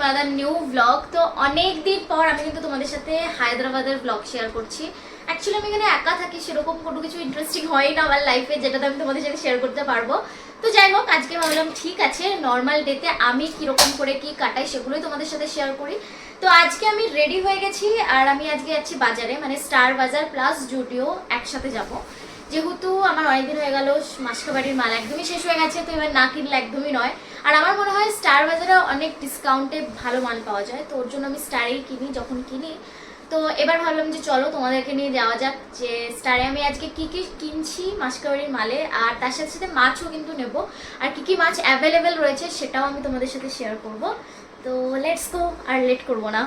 another new vlog. তো অনেক দিন পর আমি কিন্তু তোমাদের সাথে হায়দ্রাবাদের ব্লগ শেয়ার করছি। অ্যাকচুয়ালি আমি এখানে একা থাকি, সেরকম কোনো কিছু ইন্টারেস্টিং হয় না আমার লাইফে যেটাতে আমি তোমাদের সাথে শেয়ার করতে পারবো। তো যাই হোক, আজকে ভাবলাম ঠিক আছে নর্মাল ডেতে আমি কীরকম করে কি কাটাই সেগুলোই তোমাদের সাথে শেয়ার করি। তো আজকে আমি রেডি হয়ে গেছি আর আমি আজকে যাচ্ছি বাজারে, মানে স্টার বাজার প্লাস জুডিও একসাথে যাব। যেহেতু আমার অনেকদিন হয়ে গেল মাসকাবাড়ির মাল একদমই শেষ হয়ে গেছে, তো এবার না কিনলে একদমই নয়। আর আমার মনে হয় স্টার বাজারে অনেক ডিসকাউন্টে ভালো মাল পাওয়া যায়, তো ওর জন্য আমি স্টারেই কিনি যখন কিনি। তো এবার ভাবলাম যে চলো তোমাদেরকে নিয়ে যাওয়া যাক যে স্টারে আমি আজকে কি কি কিনছি মাসকাবাড়ির মালে, আর তার সাথে সাথে মাছও কিন্তু নেব। আর কি কি মাছ অ্যাভেলেবেল রয়েছে সেটাও আমি তোমাদের সাথে শেয়ার করব। তো লেটস গো, আর লেট করবো না।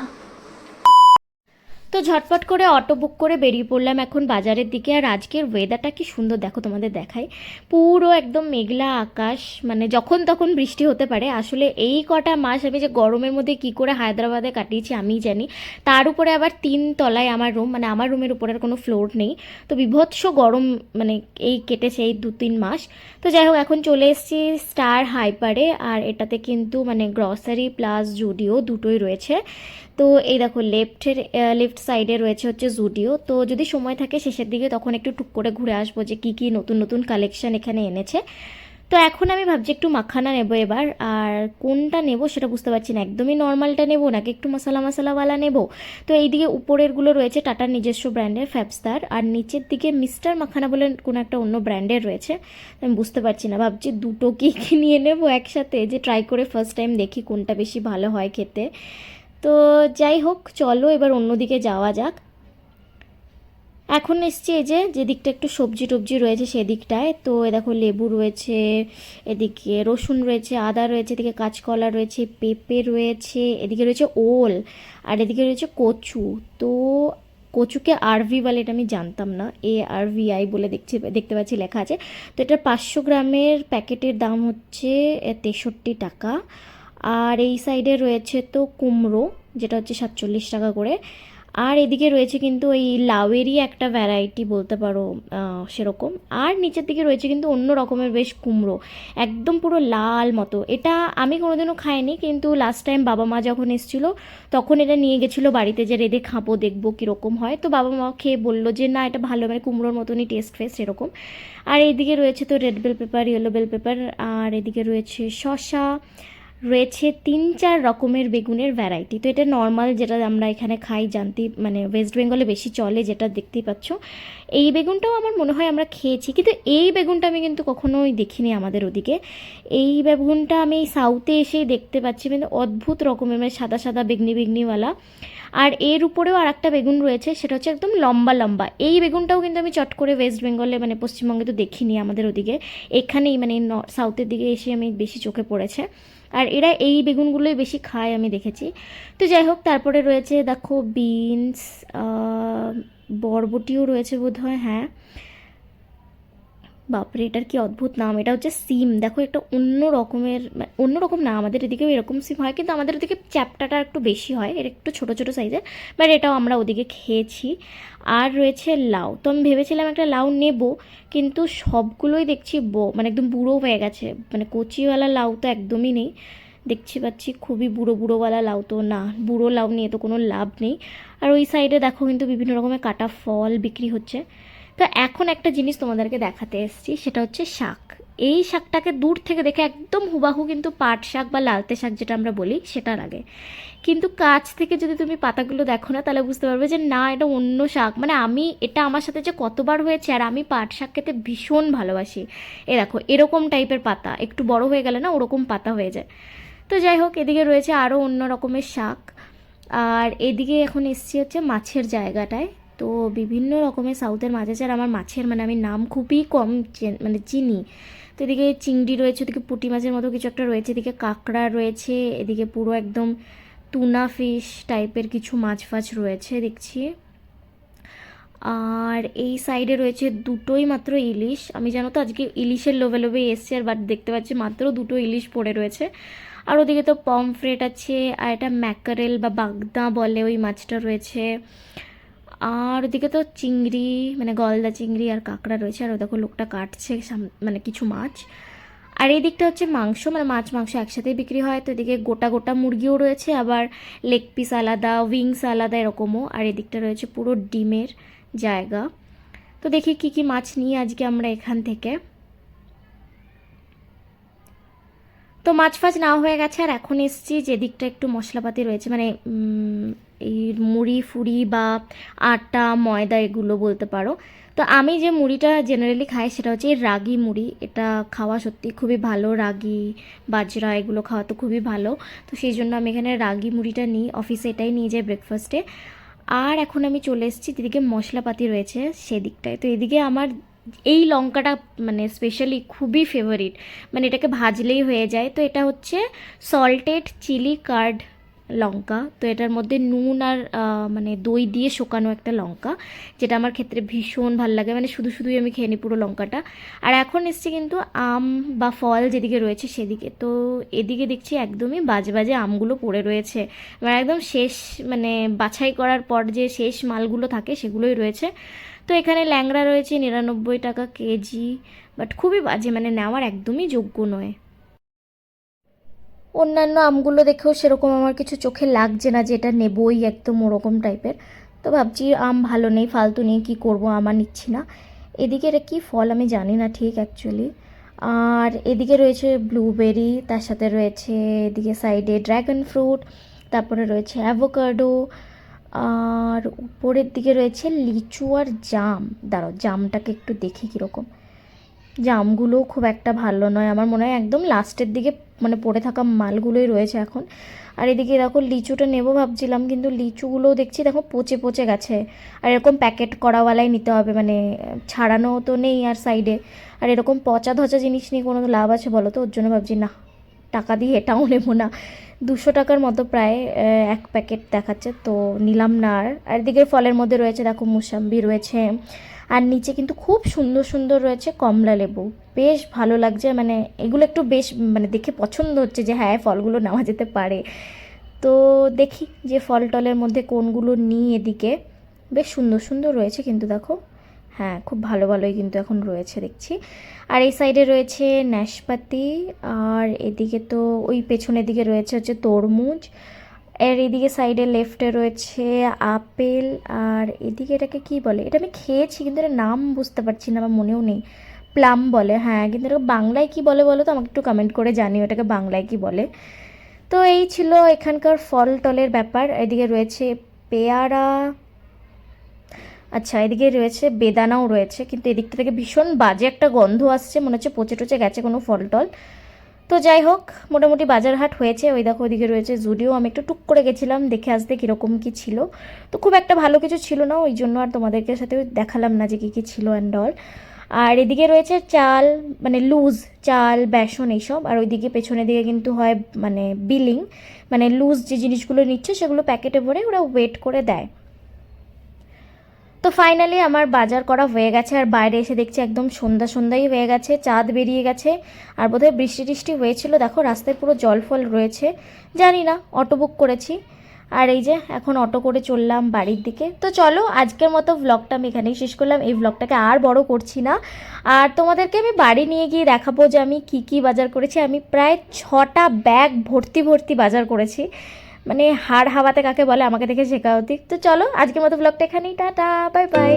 তো ঝটপট করে অটো বুক করে বেরিয়ে পড়লাম এখন বাজারের দিকে। আর আজকের ওয়েদারটা কি সুন্দর দেখো, তোমাদের দেখাই। পুরো একদম মেঘলা আকাশ, মানে যখন তখন বৃষ্টি হতে পারে। আসলে এই কটা মাস আমি যে গরমের মধ্যে কি করে হায়দ্রাবাদে কাটিয়েছি আমিই জানি। তার উপরে আবার 3 তলায় আমার রুম, মানে আমার রুমের উপরে আর কোনো ফ্লোর নেই। তো বিভৎস গরম মানে এই কেটেছে এই 2-3 মাস। তো যাই হোক, এখন চলে এসেছি স্টার হাইপারে। আর এটাতে কিন্তু মানে গ্রসারি প্লাস জুডিও দুটোই রয়েছে। তো এই দেখো লেফট সাইডে রয়েছে হচ্ছে জুডিও। তো যদি সময় থাকে শেষের দিকে তখন একটু টুক করে ঘুরে আসবো যে কী কী নতুন নতুন কালেকশন এখানে এনেছে। তো এখন আমি ভাবছি একটু মাখানা নেবো এবার। আর কোনটা নেব সেটা বুঝতে পারছি না, একদমই নর্মালটা নেবো নাকি একটু মশলা মশলাওয়ালা নেব। তো এইদিকে উপরেরগুলো রয়েছে টাটার নিজস্ব ব্র্যান্ডের ফ্যাবস্টার, আর নিচের দিকে মিস্টার মাখানা বলে কোনো একটা অন্য ব্র্যান্ডের রয়েছে। আমি বুঝতে পারছি না, ভাবছি দুটো কি নিয়ে নেবো একসাথে, যে ট্রাই করে ফার্স্ট টাইম দেখি কোনটা বেশি ভালো হয় খেতে। তো যাই হোক, চলো এবার অন্যদিকে যাওয়া যাক। এখন এসছি এই যে দিকটা একটু সবজি টবজি রয়েছে সেদিকটায়। তো এ দেখো লেবু রয়েছে, এদিকে রসুন রয়েছে, আদা রয়েছে, এদিকে কাঁচকলা রয়েছে, পেঁপে রয়েছে, এদিকে রয়েছে ওল, আর এদিকে রয়েছে কচু। তো কচুকে আরভি বলে, এটা আমি জানতাম না, ARVI বলে দেখতে পাচ্ছি লেখা আছে। তো এটা 500 গ্রামের প্যাকেটের দাম হচ্ছে 63 টাকা। আর এই সাইডে রয়েছে তো কুমড়ো, যেটা হচ্ছে 47 টাকা করে। আর এদিকে রয়েছে কিন্তু ওই লাউয়েরই একটা ভ্যারাইটি বলতে পারো সেরকম। আর নিচের দিকে রয়েছে কিন্তু অন্য রকমের বেশ কুমড়ো, একদম পুরো লাল মতো। এটা আমি কোনোদিনও খাইনি, কিন্তু লাস্ট টাইম বাবা মা যখন এসেছিলো তখন এটা নিয়ে গেছিলো বাড়িতে, যে রেঁধে খাবো দেখবো কীরকম হয়। তো বাবা মা খেয়ে বললো যে না এটা ভালো, মানে কুমড়োর মতনই টেস্ট ফেস্ট এরকম। আর এইদিকে রয়েছে তো red bell pepper, yellow bell pepper, আর এদিকে রয়েছে শসা, রয়েছে 3-4 রকমের বেগুনের ভ্যারাইটি। তো এটা নর্মাল যেটা আমরা এখানে খাই জানতে, মানে ওয়েস্ট বেঙ্গলে বেশি চলে, যেটা দেখতেই পাচ্ছ। এই বেগুনটাও আমার মনে হয় আমরা খেয়েছি, কিন্তু এই বেগুনটা আমি কিন্তু কখনোই দেখিনি আমাদের ওদিকে। এই বেগুনটা আমি সাউথে এসেই দেখতে পাচ্ছি, মানে অদ্ভুত রকমের, মানে সাদা সাদা বেগনি বেগনিওয়ালা। আর এর উপরেও আর একটা বেগুন রয়েছে, সেটা হচ্ছে একদম লম্বা লম্বা। এই বেগুনটাও কিন্তু আমি চট করে ওয়েস্ট বেঙ্গলে মানে পশ্চিমবঙ্গে তো দেখিনি আমাদের ওদিকে, এখানেই মানে সাউথের দিকে এসে আমি বেশি চোখে পড়েছে। আর এরা এই বেগুনগুলোই বেশি খায় আমি দেখেছি। তো যাই হোক, তারপরে রয়েছে দেখো বিনস, বরবটিও রয়েছে বোধহয়, হ্যাঁ। বাপরে, এটার কি অদ্ভুত নাম, এটা হচ্ছে সিম। দেখো একটা অন্য রকমের, অন্য রকম না, আমাদের এদিকেও এরকম সিম হয়, কিন্তু আমাদের ওদিকে চ্যাপটাটা একটু বেশি হয়, এটা একটু ছোটো ছোটো সাইজের, বাট এটাও আমরা ওদিকে খেয়েছি। আর রয়েছে লাউ। তো আমি ভেবেছিলাম একটা লাউ নেব, কিন্তু সবগুলোই দেখছি মানে একদম বুড়ো হয়ে গেছে, মানে কচিওয়ালা লাউ তো একদমই নেই দেখছি পাচ্ছি, খুবই বুড়ো বুড়োওয়ালা লাউ তো না, বুড়ো লাউ নিয়ে তো কোনো লাভ নেই। আর ওই সাইডে দেখো কিন্তু বিভিন্ন রকমের কাটা ফল বিক্রি হচ্ছে। তো এখন একটা জিনিস তোমাদেরকে দেখাতে এসেছি, সেটা হচ্ছে শাক। এই শাকটাকে দূর থেকে দেখে একদম হুবাহু কিন্তু পাট শাক বা লালতে শাক যেটা আমরা বলি সেটা লাগে, কিন্তু কাছ থেকে যদি তুমি পাতাগুলো দেখো না তাহলে বুঝতে পারবে যে না, এটা অন্য শাক। মানে আমি এটা আমার সাথে যে কতবার হয়েছে, আর আমি পাট শাক খেতে ভীষণ ভালোবাসি। এ দেখো এরকম টাইপের পাতা, একটু বড় হয়ে গেলে না ওরকম পাতা হয়ে যায়। তো যাই হোক, এদিকে রয়েছে আরও অন্য রকমের শাক। আর এদিকে এখন এসছি হচ্ছে মাছের জায়গাটায়। তো বিভিন্ন রকমের সাউথের মাছ আছে, আর আমার মাছের মানে আমি নাম খুবই কম মানে চিনি। তো এদিকে চিংড়ি রয়েছে, ওদিকে পুঁটি মাছের মতো কিছু একটা রয়েছে, এদিকে কাঁকড়া রয়েছে, এদিকে পুরো একদম টুনা ফিশ টাইপের কিছু মাছ ফাছ রয়েছে দেখছি। আর এই সাইডে রয়েছে দুটোই মাত্র ইলিশ। আমি জানো তো আজকে ইলিশের লোভে লোভে এসছি, আর বাট দেখতে পাচ্ছি মাত্র দুটো ইলিশ পড়ে রয়েছে। আর ওদিকে তো পমফ্রেট আছে, আর এটা ম্যাকারেল বা বাগদা বলে ওই মাছটা রয়েছে। আর ওদিকে তো চিংড়ি, মানে গলদা চিংড়ি আর কাঁকড়া রয়েছে। আর ও দেখো লোকটা কাটছে মানে কিছু মাছ। আর এই দিকটা হচ্ছে মাংস, মানে মাছ মাংস একসাথেই বিক্রি হয়। তো এদিকে গোটা গোটা মুরগিও রয়েছে, আবার লেগ পিস আলাদা, উইংস আলাদা এরকমও। আর এদিকটা রয়েছে পুরো ডিমের জায়গা। তো দেখি কি কি মাছ নিই আজকে আমরা এখান থেকে। তো মাছ ফাছ নেওয়া হয়ে গেছে, আর এখন এসছি যেদিকটা একটু মশলাপাতি রয়েছে, মানে এই মুড়ি ফুড়ি বা আটা ময়দা এগুলো বলতে পারো। তো আমি যে মুড়িটা জেনারেলি খাই সেটা হচ্ছে এই রাগি মুড়ি। এটা খাওয়া সত্যি খুবই ভালো, রাগি বাজরা এগুলো খাওয়া তো খুবই ভালো। তো সেই জন্য আমি এখানে রাগি মুড়িটা নিই, অফিসে এটাই নিয়ে যাই ব্রেকফাস্টে। আর এখন আমি চলে এসেছি যেদিকে মশলাপাতি রয়েছে সেদিকটায়। তো এদিকে আমার এই লঙ্কাটা মানে স্পেশালি খুবই ফেভারিট, মানে এটাকে ভাজলেই হয়ে যায়। তো এটা হচ্ছে সল্টেড চিলি কার্ড লঙ্কা। তো এটার মধ্যে নুন আর মানে দই দিয়ে শোকানো একটা লঙ্কা, যেটা আমার ক্ষেত্রে ভীষণ ভালো লাগে, মানে শুধু শুধুই আমি খেয়ে নিই পুরো লঙ্কাটা। আর এখন এসছি কিন্তু আম বা ফল যেদিকে রয়েছে সেদিকে। তো এদিকে দেখছি একদমই বাজে বাজে আমগুলো পড়ে রয়েছে, মানে একদম শেষ, মানে বাছাই করার পর যে শেষ মালগুলো থাকে সেগুলোই রয়েছে। তো এখানে ল্যাংড়া রয়েছে 99 টাকা কেজি, বাট খুবই বাজে, মানে নেওয়ার একদমই যোগ্য নয়। অন্যান্য আমগুলো দেখেও সেরকম আমার কিছু চোখে লাগছে না যে এটা নেবই একদম ওরকম টাইপের। তো ভাবছি আম ভালো নেই, ফালতু নিয়ে কী করবো, আমার নিচ্ছি না। এদিকে এটা কী ফল আমি জানি না ঠিক অ্যাকচুয়ালি। আর এদিকে রয়েছে ব্লুবেরি, তার সাথে রয়েছে এদিকে সাইডে ড্র্যাগন ফ্রুট, তারপরে রয়েছে অ্যাভোকাডো, আর উপরের দিকে রয়েছে লিচু আর জাম। দাঁড়াও জামটাকে একটু দেখি কীরকম। জামগুলোও খুব একটা ভালো নয়, আমার মনে হয় একদম লাস্টের দিকে মানে পড়ে থাকা মালগুলোই রয়েছে এখন। আর এদিকে দেখো লিচুটা নেবো ভাবছিলাম, কিন্তু লিচুগুলোও দেখছি দেখো পচে পচে গেছে। আর এরকম প্যাকেট করাওয়ালাই নিতে হবে, মানে ছাড়ানো তো নেই আর সাইডে। আর এরকম পচা ধচা জিনিস নিয়ে কোনো লাভ আছে বলো তো? ওর জন্য ভাবছি না, টাকা দিয়ে এটাও নেবো না। 200 টাকার মতো প্রায় এক প্যাকেট দেখাচ্ছে, তো নিলাম না। আর এদিকে ফলের মধ্যে রয়েছে দেখো মুসাম্বি রয়েছে, আর নিচে কিন্তু খুব সুন্দর সুন্দর রয়েছে কমলা লেবু। বেশ ভালো লাগছে, মানে এগুলো একটু বেশ মানে দেখে পছন্দ হচ্ছে যে হ্যাঁ ফলগুলো নেওয়া যেতে পারে। তো দেখি যে ফল টলের মধ্যে কোনগুলো নিই। এদিকে বেশ সুন্দর সুন্দর রয়েছে কিন্তু দেখো, হ্যাঁ খুব ভালো ভালোই কিন্তু এখন রয়েছে দেখছি। আর এই সাইডে রয়েছে নাশপাতি, আর এদিকে তো ওই পেছনের দিকে রয়েছে হচ্ছে তরমুজ। এর এদিকে সাইডে লেফটে রয়েছে আপেল। আর এদিকে এটাকে কি বলে, এটা আমি খেয়েছি কিন্তু এটার নাম বুঝতে পারছি না, আমার মনেও নেই। প্লাম বলে হ্যাঁ, কিন্তু এটাকে বাংলায় কি বলে বলো তো, আমাকে একটু কমেন্ট করে জানিও এটাকে বাংলায় কি বলে। তো এই ছিল এখানকার ফল টলের ব্যাপার। এদিকে রয়েছে পেয়ারা, আচ্ছা এদিকে রয়েছে বেদানাও রয়েছে, কিন্তু এদিকটা থেকে ভীষণ বাজে একটা গন্ধ আসছে, মনে হচ্ছে পচে টচে গেছে কোনো ফল টল। তো যাই হোক মোটামুটি বাজার হাট হয়েছে। ওই দেখো ওইদিকে রয়েছে জুডিও, আমি একটু টুক করে গেছিলাম দেখে আসতে কীরকম কী ছিল। তো খুব একটা ভালো কিছু ছিল না, ওই জন্য আর তোমাদেরকে সাথে দেখালাম না যে কী কী ছিল অ্যান্ড অল। আর এদিকে রয়েছে চাল, মানে লুজ চাল বেসন এইসব। আর ওইদিকে পেছনের দিকে কিন্তু হয় মানে বিলিং, মানে লুজ যে জিনিসগুলো নিচ্ছে সেগুলো প্যাকেটে ভরে ওরা ওয়েট করে দেয়। তো ফাইনালি আমার বাজার করা হয়ে গেছে, আর বাইরে এসে দেখছি একদম সন্ধ্যা সন্ধ্যাই হয়ে গেছে, চাঁদ বেরিয়ে গেছে। আর বোধহয় বৃষ্টি টিষ্টি হয়েছিল, দেখো রাস্তায় পুরো জল ফল রয়েছে। জানি না, অটো বুক করেছি। আর এই যে এখন অটো করে চললাম বাড়ির দিকে। তো চলো আজকের মতো ভ্লগটা আমি এখানেই শেষ করলাম, এই ভ্লগটাকে আর বড় করছি না। আর তোমাদেরকে আমি বাড়ি নিয়ে গিয়ে দেখাবো যে আমি কি কি বাজার করেছি। আমি প্রায় 6টা ব্যাগ ভর্তি ভর্তি বাজার করেছি, মানে হাড় হাওয়াতে কাকে বলে আমাকে দেখে শেখা উচিত। তো চলো আজকের মতো ব্লগটা এখানেই, টাটা বাই বাই।